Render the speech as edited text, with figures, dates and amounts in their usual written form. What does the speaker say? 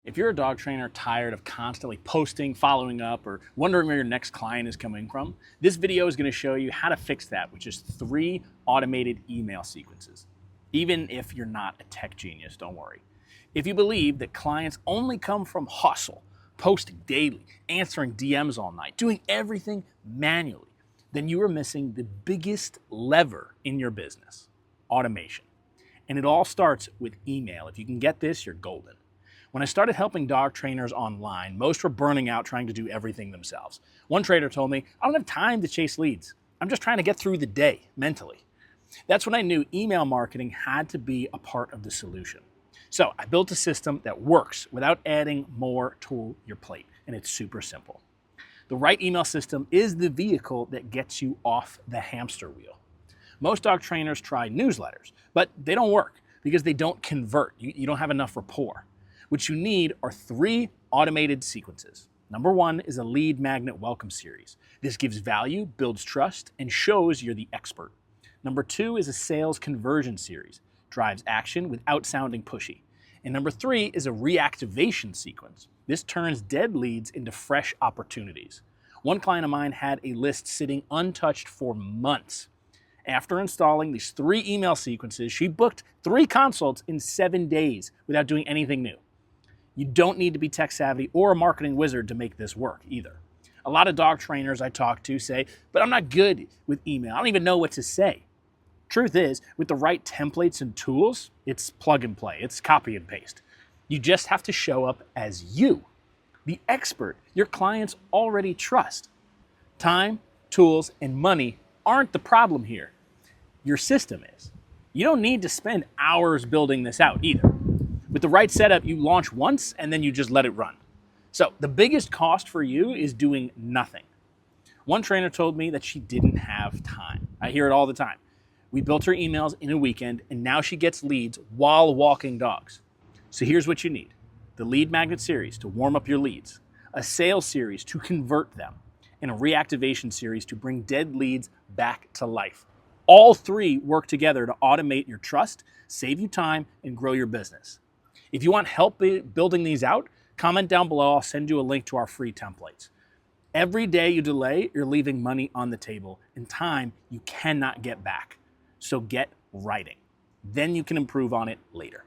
If you're a dog trainer tired of constantly posting, following up, or wondering where your next client is coming from, this video is going to show you how to fix that with just 3 automated email sequences. Even if you're not a tech genius, don't worry. If you believe that clients only come from hustle, posting daily, answering DMs all night, doing everything manually, then you are missing the biggest lever in your business: automation. And it all starts with email. If you can get this, you're golden. When I started helping dog trainers online, most were burning out trying to do everything themselves. One trainer told me, "I don't have time to chase leads. I'm just trying to get through the day mentally." That's when I knew email marketing had to be a part of the solution. So I built a system that works without adding more to your plate, and it's super simple. The right email system is the vehicle that gets you off the hamster wheel. Most dog trainers try newsletters, but they don't work because they don't convert. You don't have enough rapport. What you need are 3 automated sequences. Number 1 is a lead magnet welcome series. This gives value, builds trust, and shows you're the expert. Number 2 is a sales conversion series. Drives action without sounding pushy. And number 3 is a reactivation sequence. This turns dead leads into fresh opportunities. One client of mine had a list sitting untouched for months. After installing these 3 email sequences, she booked 3 consults in 7 days without doing anything new. You don't need to be tech savvy or a marketing wizard to make this work either. A lot of dog trainers I talk to say, "But I'm not good with email. I don't even know what to say." Truth is, with the right templates and tools, it's plug and play. It's copy and paste. You just have to show up as you, the expert your clients already trust. Time, tools, and money aren't the problem here. Your system is. You don't need to spend hours building this out either. With the right setup, you launch once and then you just let it run. So the biggest cost for you is doing nothing. One trainer told me that she didn't have time. I hear it all the time. We built her emails in a weekend and now she gets leads while walking dogs. So here's what you need: the lead magnet series to warm up your leads, a sales series to convert them, and a reactivation series to bring dead leads back to life. All 3 work together to automate your trust, save you time, and grow your business. If you want help building these out, comment down below. I'll send you a link to our free templates. Every day you delay, you're leaving money on the table and time you cannot get back. So get writing. Then you can improve on it later.